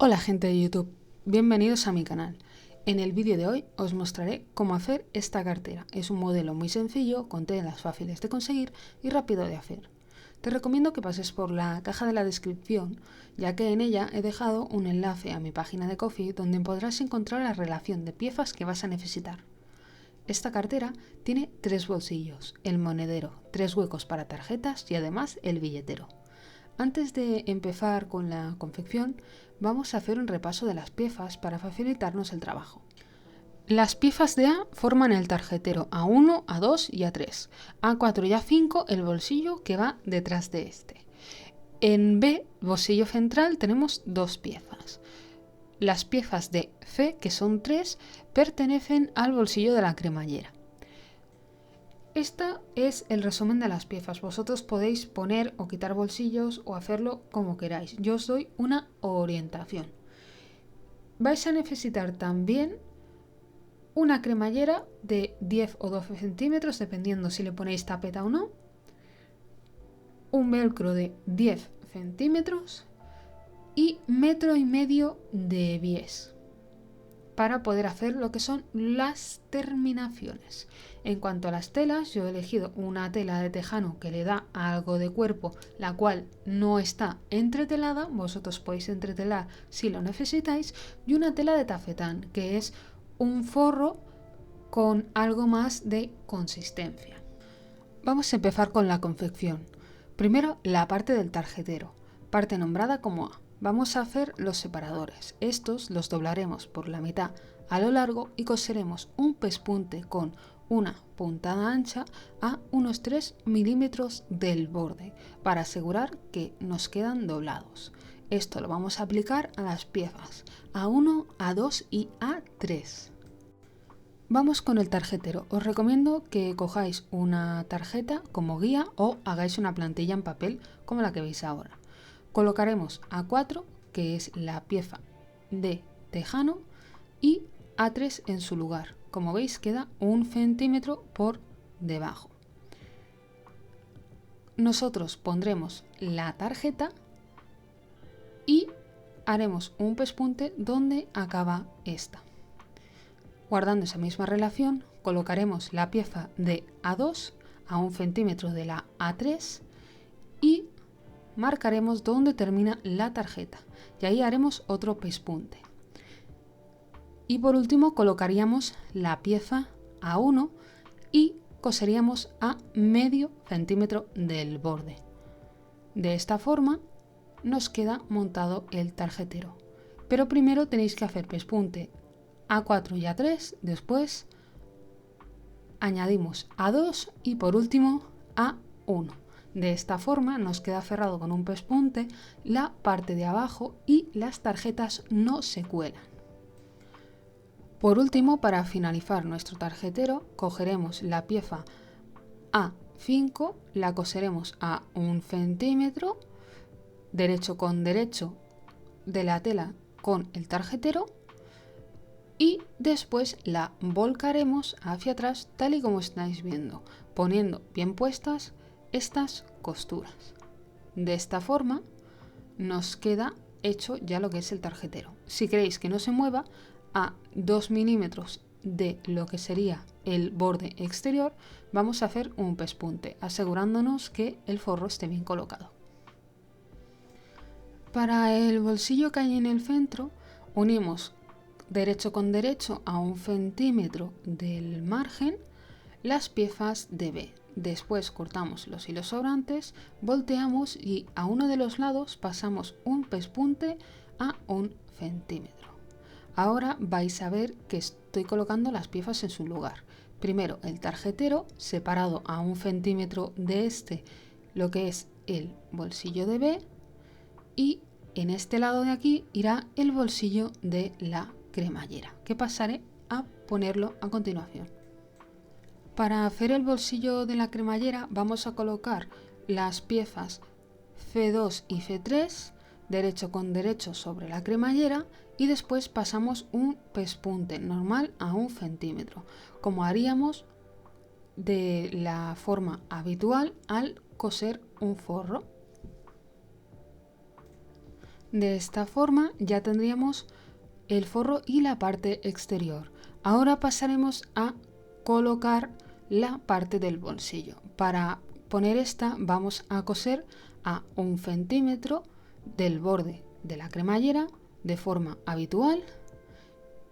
Hola gente de YouTube, bienvenidos a mi canal. En el vídeo de hoy os mostraré cómo hacer esta cartera. Es un modelo muy sencillo, con telas fáciles de conseguir y rápido de hacer. Te recomiendo que pases por la caja de la descripción, ya que en ella he dejado un enlace a mi página de Ko-fi donde podrás encontrar la relación de piezas que vas a necesitar. Esta cartera tiene 3 bolsillos, el monedero, 3 huecos para tarjetas y además el billetero. Antes de empezar con la confección, vamos a hacer un repaso de las piezas para facilitarnos el trabajo. Las piezas de A forman el tarjetero A1, A2 y A3. A4 y A5 el bolsillo que va detrás de este. En B, bolsillo central, tenemos 2 piezas. Las piezas de C, que son 3, pertenecen al bolsillo de la cremallera. Este es el resumen de las piezas. Vosotros podéis poner o quitar bolsillos o hacerlo como queráis. Yo os doy una orientación. Vais a necesitar también una cremallera de 10 o 12 centímetros, dependiendo si le ponéis tapeta o no. Un velcro de 10 centímetros y 1,5 metros de bies para poder hacer lo que son las terminaciones. En cuanto a las telas, yo he elegido una tela de tejano que le da algo de cuerpo, la cual no está entretelada, vosotros podéis entretelar si lo necesitáis, y una tela de tafetán, que es un forro con algo más de consistencia. Vamos a empezar con la confección. Primero, la parte del tarjetero, parte nombrada como A. Vamos a hacer los separadores. Estos los doblaremos por la mitad a lo largo y coseremos un pespunte con una puntada ancha a unos 3 milímetros del borde para asegurar que nos quedan doblados. Esto lo vamos a aplicar a las piezas A1, A2 y A3. Vamos con el tarjetero. Os recomiendo que cojáis una tarjeta como guía o hagáis una plantilla en papel como la que veis ahora. Colocaremos A4, que es la pieza de tejano, y A3 en su lugar. Como veis, queda 1 centímetro por debajo. Nosotros pondremos la tarjeta y haremos un pespunte donde acaba esta. Guardando esa misma relación, colocaremos la pieza de A2 a 1 centímetro de la A3 y marcaremos donde termina la tarjeta y ahí haremos otro pespunte. Y por último colocaríamos la pieza A1 y coseríamos a medio centímetro del borde. De esta forma nos queda montado el tarjetero. Pero primero tenéis que hacer pespunte A4 y A3, después añadimos A2 y por último A1. De esta forma nos queda cerrado con un pespunte la parte de abajo y las tarjetas no se cuelan. Por último, para finalizar nuestro tarjetero, cogeremos la pieza A5, la coseremos a 1 centímetro, derecho con derecho de la tela con el tarjetero, y después la volcaremos hacia atrás tal y como estáis viendo, poniendo bien puestas estas costuras. De esta forma nos queda hecho ya lo que es el tarjetero. Si queréis que no se mueva, a 2 milímetros de lo que sería el borde exterior vamos a hacer un pespunte, asegurándonos que el forro esté bien colocado. Para el bolsillo que hay en el centro, unimos derecho con derecho a 1 centímetro del margen las piezas de B. Después cortamos los hilos sobrantes, volteamos y a uno de los lados pasamos un pespunte a 1 centímetro. Ahora vais a ver que estoy colocando las piezas en su lugar. Primero el tarjetero separado a 1 centímetro de este, lo que es el bolsillo de B, y en este lado de aquí irá el bolsillo de la cremallera, que pasaré a ponerlo a continuación. Para hacer el bolsillo de la cremallera vamos a colocar las piezas C2 y C3 derecho con derecho sobre la cremallera y después pasamos un pespunte normal a 1 centímetro, como haríamos de la forma habitual al coser un forro. De esta forma ya tendríamos el forro y la parte exterior. Ahora pasaremos a colocar la parte del bolsillo. Para poner esta vamos a coser a 1 centímetro del borde de la cremallera de forma habitual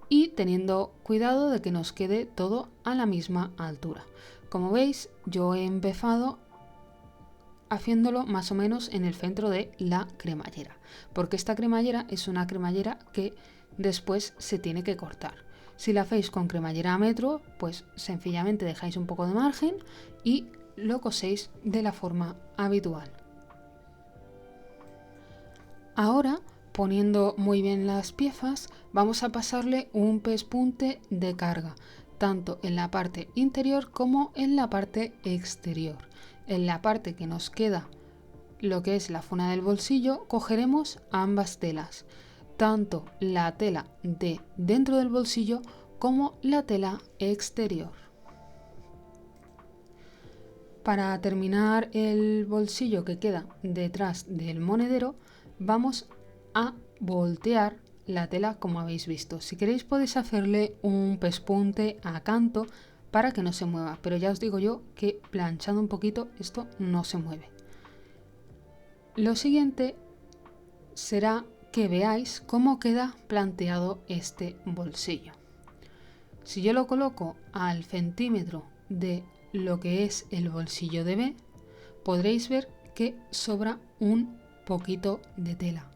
y teniendo cuidado de que nos quede todo a la misma altura. Como veis, yo he empezado haciéndolo más o menos en el centro de la cremallera, porque esta cremallera es una cremallera que después se tiene que cortar. Si la hacéis con cremallera a metro, pues sencillamente dejáis un poco de margen y lo coséis de la forma habitual. Ahora, poniendo muy bien las piezas, vamos a pasarle un pespunte de carga, tanto en la parte interior como en la parte exterior. En la parte que nos queda, lo que es la zona del bolsillo, cogeremos ambas telas, tanto la tela de dentro del bolsillo como la tela exterior. Para terminar el bolsillo que queda detrás del monedero, vamos a voltear la tela como habéis visto. Si queréis podéis hacerle un pespunte a canto para que no se mueva, pero ya os digo yo que planchando un poquito esto no se mueve. Lo siguiente será que veáis cómo queda planteado este bolsillo. Si yo lo coloco al centímetro de lo que es el bolsillo de B, podréis ver que sobra un poquito de tela.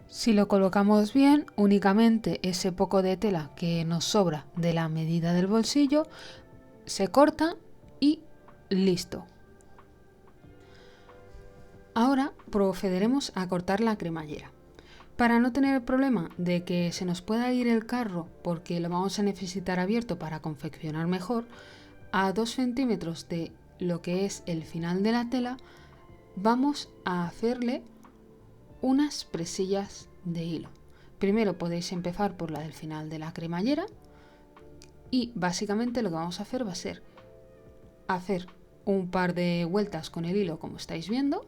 Si lo colocamos bien, únicamente ese poco de tela que nos sobra de la medida del bolsillo se corta y listo. Ahora procederemos a cortar la cremallera. Para no tener el problema de que se nos pueda ir el carro porque lo vamos a necesitar abierto para confeccionar mejor, a 2 centímetros de lo que es el final de la tela vamos a hacerle unas presillas de hilo. Primero podéis empezar por la del final de la cremallera y básicamente lo que vamos a hacer va a ser hacer un par de vueltas con el hilo como estáis viendo,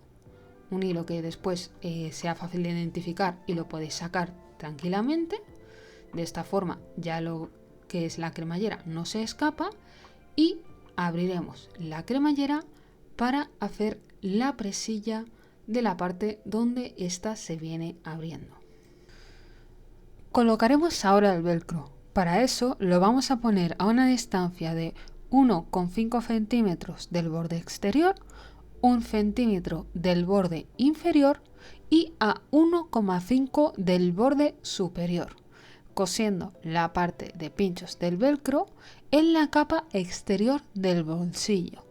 un hilo que después sea fácil de identificar y lo podéis sacar tranquilamente. De esta forma ya lo que es la cremallera no se escapa y abriremos la cremallera para hacer la presilla de la parte donde ésta se viene abriendo. Colocaremos ahora el velcro. Para eso lo vamos a poner a una distancia de 1,5 centímetros del borde exterior, 1 centímetro del borde inferior y a 1,5 del borde superior, cosiendo la parte de pinchos del velcro en la capa exterior del bolsillo,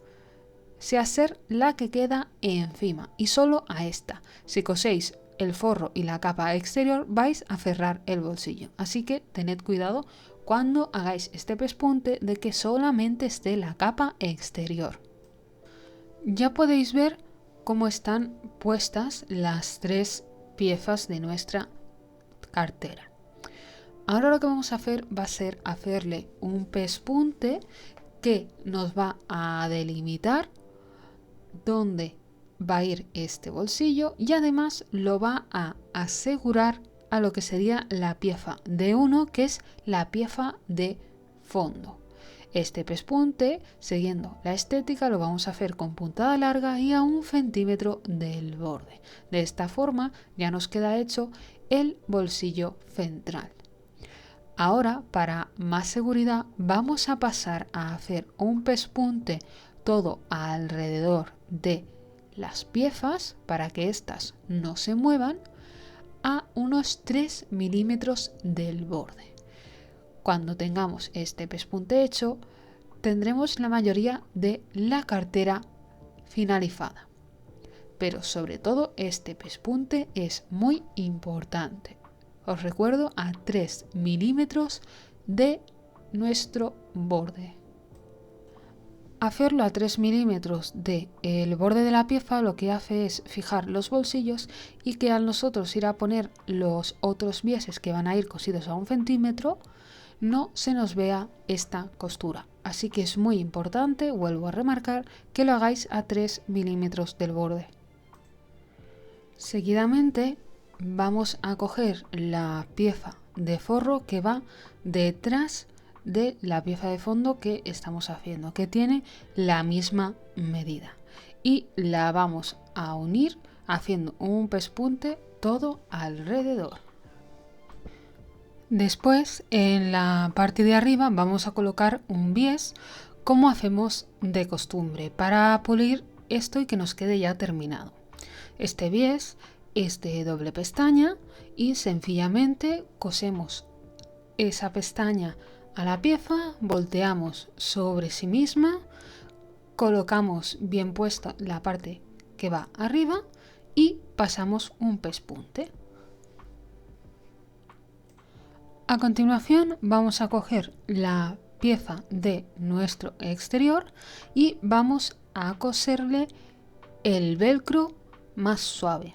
sea ser la que queda encima y solo a esta. Si coséis el forro y la capa exterior vais a cerrar el bolsillo, así que tened cuidado cuando hagáis este pespunte de que solamente esté la capa exterior. Ya podéis ver cómo están puestas las 3 piezas de nuestra cartera. Ahora lo que vamos a hacer va a ser hacerle un pespunte que nos va a delimitar dónde va a ir este bolsillo y además lo va a asegurar a lo que sería la pieza de 1, que es la pieza de fondo. Este pespunte, siguiendo la estética, lo vamos a hacer con puntada larga y a 1 centímetro del borde. De esta forma ya nos queda hecho el bolsillo central. Ahora, para más seguridad, vamos a pasar a hacer un pespunte todo alrededor de las piezas para que éstas no se muevan a unos 3 milímetros del borde. Cuando tengamos este pespunte hecho, tendremos la mayoría de la cartera finalizada. Pero sobre todo este pespunte es muy importante. Os recuerdo, a 3 milímetros de nuestro borde. Hacerlo a 3 milímetros del borde de la pieza lo que hace es fijar los bolsillos y que al nosotros ir a poner los otros bieses que van a ir cosidos a 1 centímetro, no se nos vea esta costura. Así que es muy importante, vuelvo a remarcar, que lo hagáis a 3 milímetros del borde. Seguidamente vamos a coger la pieza de forro que va detrás de la pieza de fondo que estamos haciendo, que tiene la misma medida, y la vamos a unir haciendo un pespunte todo alrededor. Después, en la parte de arriba vamos a colocar un bies, como hacemos de costumbre, para pulir esto y que nos quede ya terminado. Este bies es de doble pestaña y sencillamente cosemos esa pestaña a la pieza, volteamos sobre sí misma, colocamos bien puesta la parte que va arriba y pasamos un pespunte. A continuación vamos a coger la pieza de nuestro exterior y vamos a coserle el velcro más suave.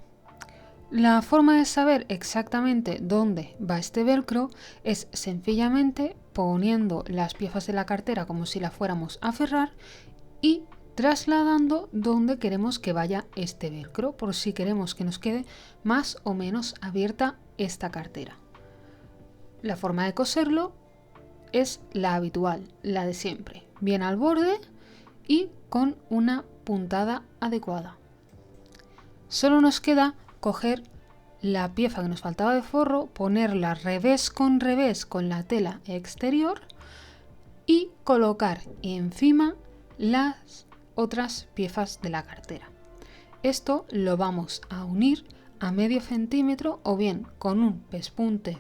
La forma de saber exactamente dónde va este velcro es sencillamente poniendo las piezas de la cartera como si la fuéramos a cerrar y trasladando donde queremos que vaya este velcro, por si queremos que nos quede más o menos abierta esta cartera. La forma de coserlo es la habitual, la de siempre, bien al borde y con una puntada adecuada. Solo nos queda coger la pieza que nos faltaba de forro, ponerla revés con la tela exterior y colocar encima las otras piezas de la cartera. Esto lo vamos a unir a medio centímetro o bien con un pespunte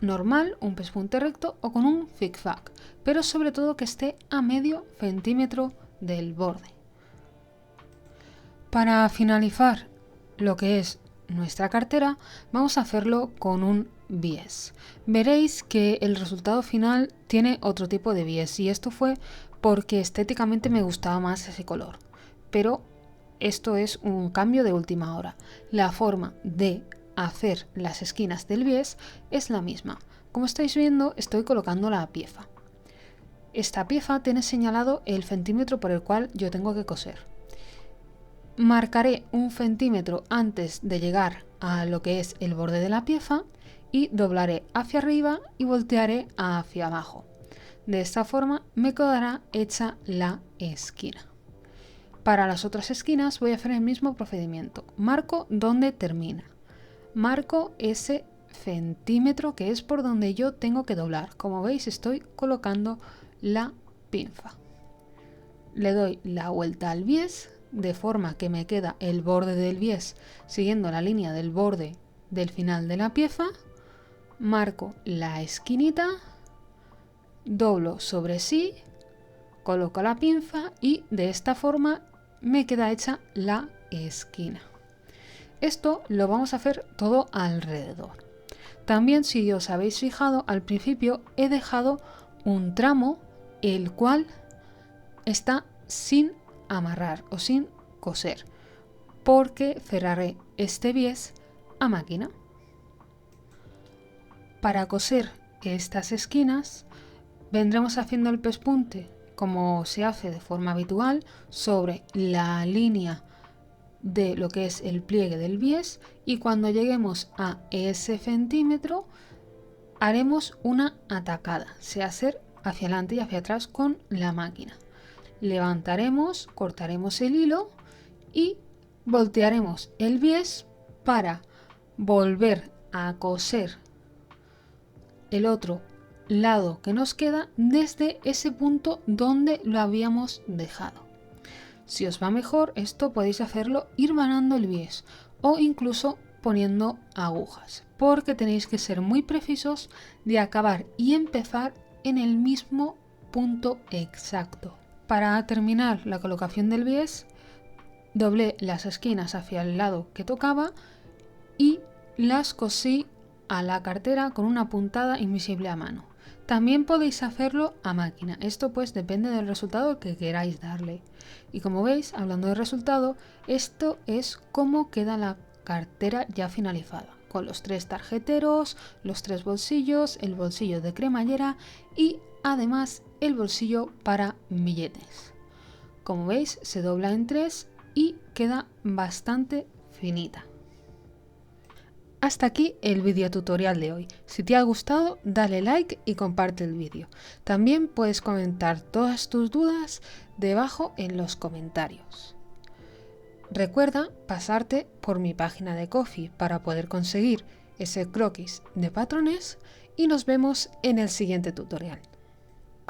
normal, un pespunte recto o con un zigzag, pero sobre todo que esté a medio centímetro del borde. Para finalizar lo que es nuestra cartera, vamos a hacerlo con un bies. Veréis que el resultado final tiene otro tipo de bies y esto fue porque estéticamente me gustaba más ese color, pero esto es un cambio de última hora. La forma de hacer las esquinas del bies es la misma. Como estáis viendo, estoy colocando la pieza. Esta pieza tiene señalado el centímetro por el cual yo tengo que coser. Marcaré un centímetro antes de llegar a lo que es el borde de la pieza y doblaré hacia arriba y voltearé hacia abajo. De esta forma me quedará hecha la esquina. Para las otras esquinas voy a hacer el mismo procedimiento. Marco donde termina. Marco ese centímetro que es por donde yo tengo que doblar. Como veis, estoy colocando la pinza. Le doy la vuelta al bies de forma que me queda el borde del bies siguiendo la línea del borde del final de la pieza. Marco la esquinita, doblo sobre sí, coloco la pinza y de esta forma me queda hecha la esquina. Esto lo vamos a hacer todo alrededor. También, si os habéis fijado, al principio he dejado un tramo el cual está sin amarrar o sin coser, porque cerraré este bies a máquina. Para coser estas esquinas vendremos haciendo el pespunte como se hace de forma habitual sobre la línea de lo que es el pliegue del bies y cuando lleguemos a ese centímetro haremos una atacada, se hace hacia adelante y hacia atrás con la máquina. Levantaremos, cortaremos el hilo y voltearemos el bies para volver a coser el otro lado que nos queda desde ese punto donde lo habíamos dejado. Si os va mejor esto podéis hacerlo hilvanando el bies o incluso poniendo agujas, porque tenéis que ser muy precisos de acabar y empezar en el mismo punto exacto. Para terminar la colocación del bies, doblé las esquinas hacia el lado que tocaba y las cosí a la cartera con una puntada invisible a mano. También podéis hacerlo a máquina, esto pues depende del resultado que queráis darle. Y como veis, hablando de resultado, esto es cómo queda la cartera ya finalizada, con los 3 tarjeteros, los 3 bolsillos, el bolsillo de cremallera y además el bolsillo para billetes. Como veis, se dobla en 3 y queda bastante finita. Hasta aquí el video tutorial de hoy. Si te ha gustado, dale like y comparte el vídeo. También puedes comentar todas tus dudas debajo en los comentarios. Recuerda pasarte por mi página de Ko-fi para poder conseguir ese croquis de patrones y nos vemos en el siguiente tutorial.